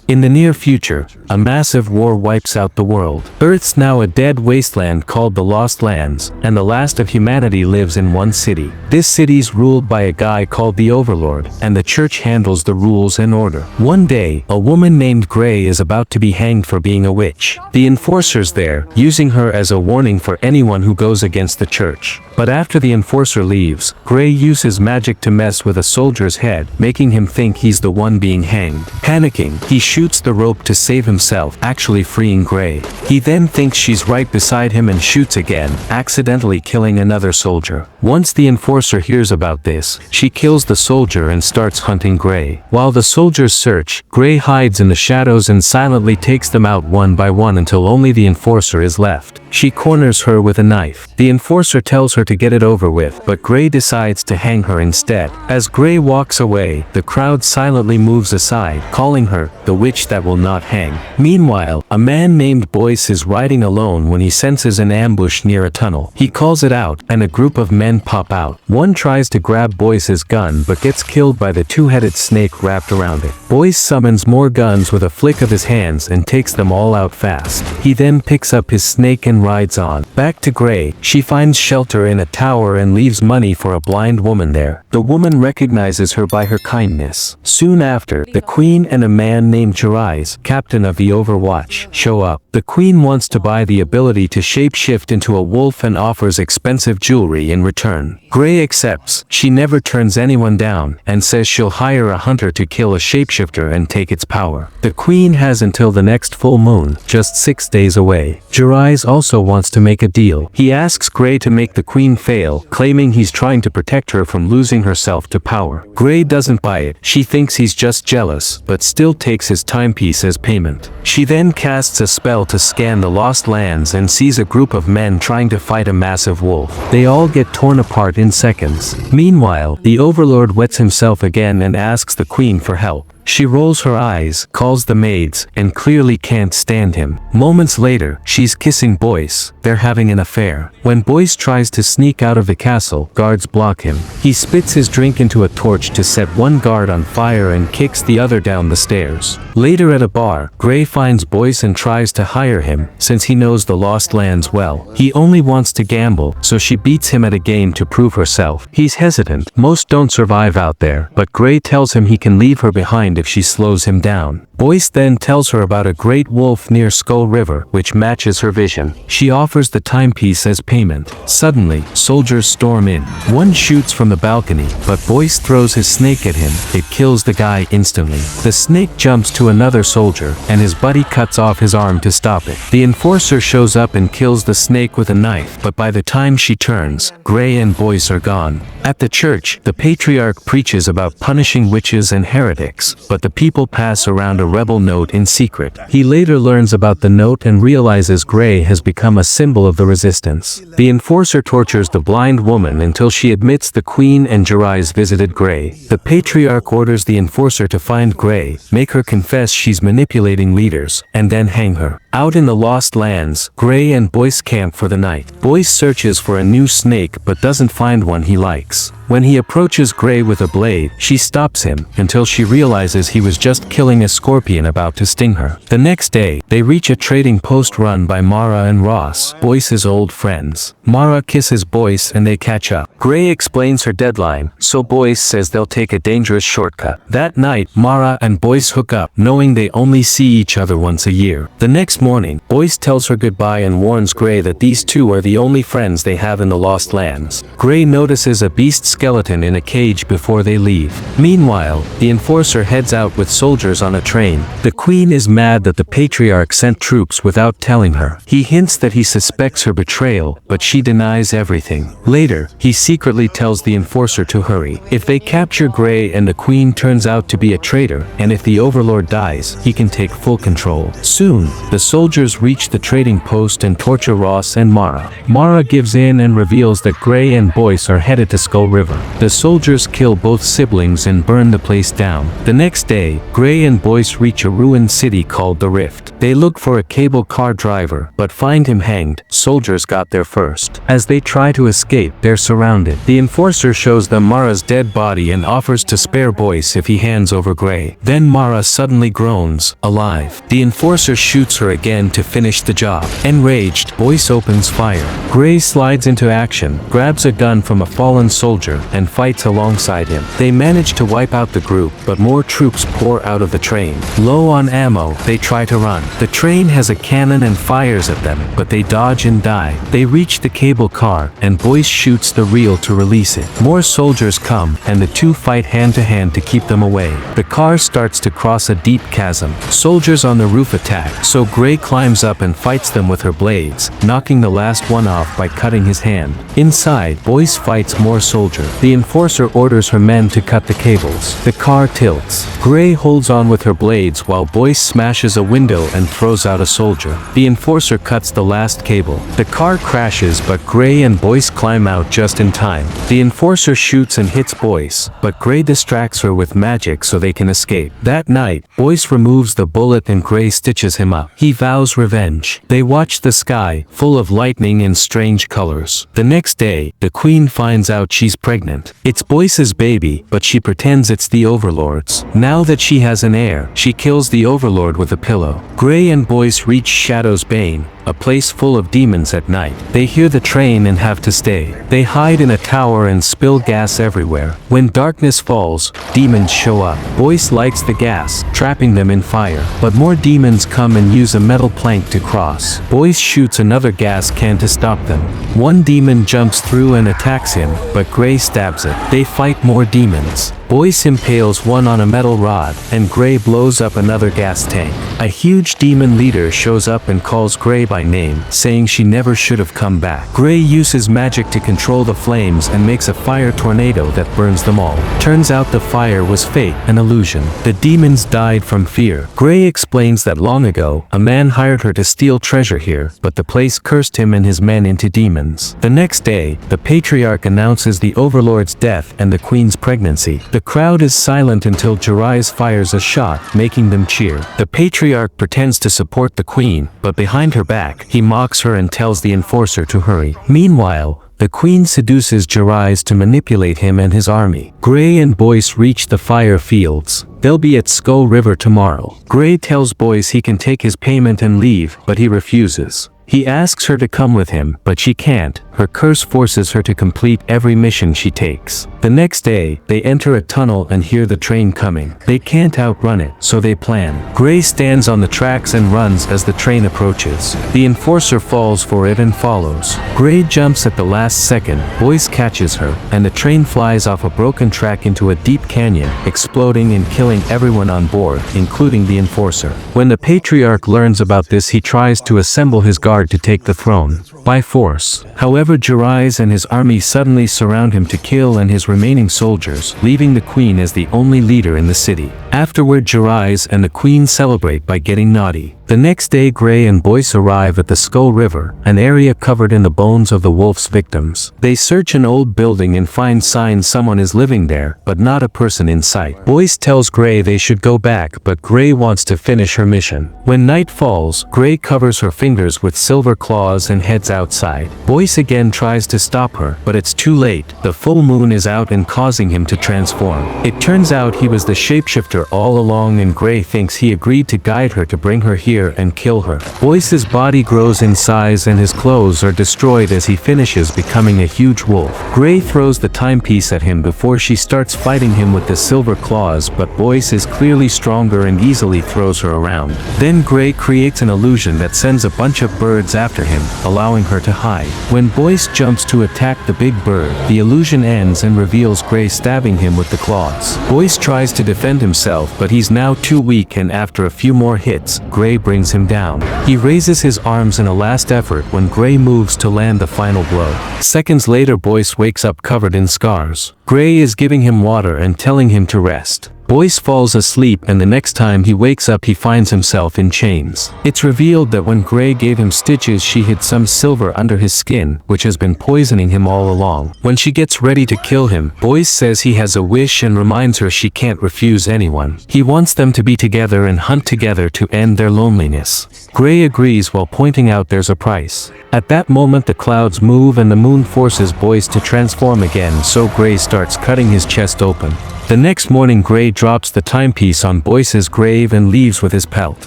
In the near future, a massive war wipes out the world. Earth's now a dead wasteland called the Lost Lands, and the last of humanity lives in one city. This city's ruled by a guy called the Overlord, and the church handles the rules and order. One day, a woman named Gray is about to be hanged for being a witch. The enforcer's there, using her as a warning for anyone who goes against the church. But after the enforcer leaves, Gray uses magic to mess with a soldier's head, making him think he's the one being hanged. Panicking, he shoots the rope to save himself, actually freeing Gray. He then thinks she's right beside him and shoots again, accidentally killing another soldier. Once the enforcer hears about this, she kills the soldier and starts hunting Gray. While the soldiers search, Gray hides in the shadows and silently takes them out one by one until only the enforcer is left. She corners her with a knife. The enforcer tells her to get it over with, but Gray decides to hang her instead. As Gray walks away, the crowd silently moves aside, calling her the witch that will not hang. Meanwhile, a man named Boyce is riding alone when he senses an ambush near a tunnel. He calls it out, and a group of men pop out. One tries to grab Boyce's gun but gets killed by the two-headed snake wrapped around it. Boyce summons more guns with a flick of his hands and takes them all out fast. He then picks up his snake and rides on. Back to Gray, she finds shelter in a tower and leaves money for a blind woman there. The woman recognizes her by her kindness. Soon after, the queen and a man named Gray Alys, captain of the Overwatch, show up. The queen wants to buy the ability to shapeshift into a wolf and offers expensive jewelry in return. Gray accepts. She never turns anyone down, and says she'll hire a hunter to kill a shapeshifter and take its power. The queen has until the next full moon, just 6 days away. Gray Alys also wants to make a deal. He asks Gray to make the queen fail, claiming he's trying to protect her from losing herself to power. Gray doesn't buy it. She thinks he's just jealous, but still takes his timepiece as payment. She then casts a spell to scan the Lost Lands and sees a group of men trying to fight a massive wolf. They all get torn apart in seconds. Meanwhile, the Overlord wets himself again and asks the queen for help. She rolls her eyes, calls the maids, and clearly can't stand him. Moments later, she's kissing Boyce. They're having an affair. When Boyce tries to sneak out of the castle, guards block him. He spits his drink into a torch to set one guard on fire and kicks the other down the stairs. Later at a bar, Gray finds Boyce and tries to hire him, since he knows the Lost Lands well. He only wants to gamble, so she beats him at a game to prove herself. He's hesitant. Most don't survive out there, but Gray tells him he can leave her behind if she slows him down. Boyce then tells her about a great wolf near Skull River, which matches her vision. She offers the timepiece as payment. Suddenly, soldiers storm in. One shoots from the balcony, but Boyce throws his snake at him. It kills the guy instantly. The snake jumps to another soldier, and his buddy cuts off his arm to stop it. The enforcer shows up and kills the snake with a knife, but by the time she turns, Gray and Boyce are gone. At the church, the patriarch preaches about punishing witches and heretics, but the people pass around a rebel note in secret. He later learns about the note and realizes Gray has become a symbol of the resistance. The enforcer tortures the blind woman until she admits the queen and Gray Alys visited Gray. The patriarch orders the enforcer to find Gray, make her confess she's manipulating leaders, and then hang her. Out in the Lost Lands, Gray and Boyce camp for the night. Boyce searches for a new snake but doesn't find one he likes. When he approaches Gray with a blade, she stops him, until she realizes he was just killing a scorpion about to sting her. The next day, they reach a trading post run by Mara and Ross, Boyce's old friends. Mara kisses Boyce and they catch up. Gray explains her deadline, so Boyce says they'll take a dangerous shortcut. That night, Mara and Boyce hook up, knowing they only see each other once a year. The next morning, Boyce tells her goodbye and warns Gray that these two are the only friends they have in the Lost Lands. Gray notices a beast skeleton in a cage before they leave. Meanwhile, the enforcer heads out with soldiers on a train. The queen is mad that the patriarch sent troops without telling her. He hints that he suspects her betrayal, but she denies everything. Later, he secretly tells the enforcer to hurry. If they capture Gray and the queen turns out to be a traitor, and if the Overlord dies, he can take full control. Soon, the soldiers reach the trading post and torture Ross and Mara. Mara gives in and reveals that Gray and Boyce are headed to Skull River. river. The soldiers kill both siblings and burn the place down. The next day, Gray and Boyce reach a ruined city called the Rift. They look for a cable car driver, but find him hanged. Soldiers got there first. As they try to escape, they're surrounded. The enforcer shows them Mara's dead body and offers to spare Boyce if he hands over Gray. Then Mara suddenly groans, alive. The enforcer shoots her again to finish the job. Enraged, Boyce opens fire. Gray slides into action, grabs a gun from a fallen soldier, and fights alongside him. They manage to wipe out the group, but more troops pour out of the train. Low on ammo, they try to run. The train has a cannon and fires at them, but they dodge and die. They reach the cable car, and Boyce shoots the reel to release it. More soldiers come, and the two fight hand to hand to keep them away. The car starts to cross a deep chasm. Soldiers on the roof attack, so Gray climbs up and fights them with her blades, knocking the last one off by cutting his hand. Inside, Boyce fights more soldiers. The enforcer orders her men to cut the cables. The car tilts. Gray holds on with her blades while Boyce smashes a window and throws out a soldier. The enforcer cuts the last cable. The car crashes, but Gray and Boyce climb out just in time. The enforcer shoots and hits Boyce, but Gray distracts her with magic so they can escape. That night, Boyce removes the bullet and Gray stitches him up. He vows revenge. They watch the sky, full of lightning in strange colors. The next day, the queen finds out she's pregnant. It's Boyce's baby, but she pretends it's the Overlord's. Now that she has an heir, she kills the Overlord with a pillow. Gray and Boyce reach Shadow's Bane, a place full of demons at night. They hear the train and have to stay. They hide in a tower and spill gas everywhere. When darkness falls, demons show up. Boyce lights the gas, trapping them in fire. But more demons come and use a metal plank to cross. Boyce shoots another gas can to stop them. One demon jumps through and attacks him, but Gray stabs it. They fight more demons. Boyce impales one on a metal rod, and Gray blows up another gas tank. A huge demon leader shows up and calls Gray by name, saying she never should have come back. Gray uses magic to control the flames and makes a fire tornado that burns them all. Turns out the fire was fake, an illusion. The demons died from fear. Gray explains that long ago, a man hired her to steal treasure here, but the place cursed him and his men into demons. The next day, the Patriarch announces the Overlord's death and the Queen's pregnancy. The crowd is silent until Gray fires a shot, making them cheer. The Patriarch pretends to support the Queen, but behind her back, he mocks her and tells the enforcer to hurry. Meanwhile, the Queen seduces Gray to manipulate him and his army. Gray and Boyce reach the fire fields. They'll be at Skull River tomorrow. Gray tells Boyce he can take his payment and leave, but he refuses. He asks her to come with him, but she can't. Her curse forces her to complete every mission she takes. The next day, they enter a tunnel and hear the train coming. They can't outrun it, so they plan. Gray stands on the tracks and runs as the train approaches. The enforcer falls for it and follows. Gray jumps at the last second, Boyce catches her, and the train flies off a broken track into a deep canyon, exploding and killing everyone on board, including the enforcer. When the Patriarch learns about this, he tries to assemble his guard to take the throne by force. However, Gray and his army suddenly surround him to kill and his remaining soldiers, leaving the Queen as the only leader in the city. Afterward, Gray and the Queen celebrate by getting naughty. The next day, Gray and Boyce arrive at the Skull River, an area covered in the bones of the wolf's victims. They search an old building and find signs someone is living there, but not a person in sight. Boyce tells Gray they should go back, but Gray wants to finish her mission. When night falls, Gray covers her fingers with silver claws and heads outside. Boyce again tries to stop her, but it's too late. The full moon is out and causing him to transform. It turns out he was the shapeshifter all along, and Gray thinks he agreed to guide her to bring her here and kill her. Boyce's body grows in size and his clothes are destroyed as he finishes becoming a huge wolf. Gray throws the timepiece at him before she starts fighting him with the silver claws, but Boyce is clearly stronger and easily throws her around. Then Gray creates an illusion that sends a bunch of birds after him, allowing her to hide. When Boyce jumps to attack the big bird, the illusion ends and reveals Gray stabbing him with the claws. Boyce tries to defend himself, but he's now too weak, and after a few more hits, Gray brings him down. He raises his arms in a last effort when Gray moves to land the final blow. Seconds later, Boyce wakes up covered in scars. Gray is giving him water and telling him to rest. Boyce falls asleep and the next time he wakes up he finds himself in chains. It's revealed that when Gray gave him stitches she hid some silver under his skin, which has been poisoning him all along. When she gets ready to kill him, Boyce says he has a wish and reminds her she can't refuse anyone. He wants them to be together and hunt together to end their loneliness. Gray agrees while pointing out there's a price. At that moment the clouds move and the moon forces Boyce to transform again, so Gray starts cutting his chest open. The next morning Gray drops the timepiece on Boyce's grave and leaves with his pelt.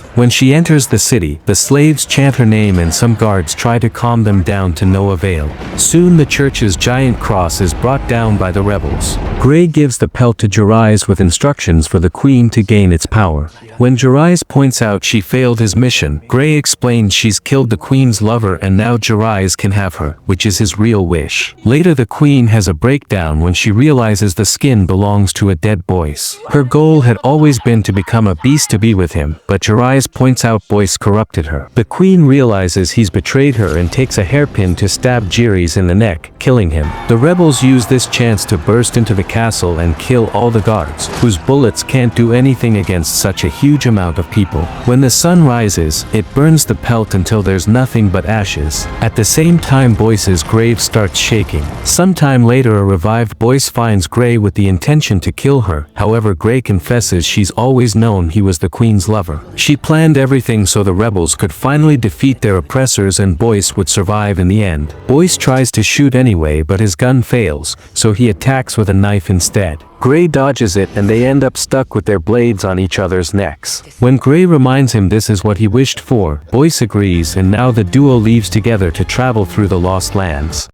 When she enters the city, the slaves chant her name and some guards try to calm them down to no avail. Soon the church's giant cross is brought down by the rebels. Gray gives the pelt to Gray with instructions for the queen to gain its power. When Gray points out she failed his mission, Gray explains she's killed the queen's lover and now Gray can have her, which is his real wish. Later the queen has a breakdown when she realizes the skin belongs to a dead Boyce. Her goal had always been to become a beast to be with him, but Gray points out Boyce corrupted her. The queen realizes he's betrayed her and takes a hairpin to stab Gray in the neck, killing him. The rebels use this chance to burst into the castle and kill all the guards, whose bullets can't do anything against such a huge amount of people. When the sun rises, it burns the pelt until there's nothing but ashes. At the same time Boyce's grave starts shaking. Sometime later a revived Boyce finds Gray with the intention to kill her, however Gray confesses she's always known he was the queen's lover. She planned everything so the rebels could finally defeat their oppressors and Boyce would survive in the end. Boyce tries to shoot anyway but his gun fails, so he attacks with a knife instead. Gray dodges it and they end up stuck with their blades on each other's necks. When Gray reminds him this is what he wished for, Boyce agrees and now the duo leaves together to travel through the Lost Lands.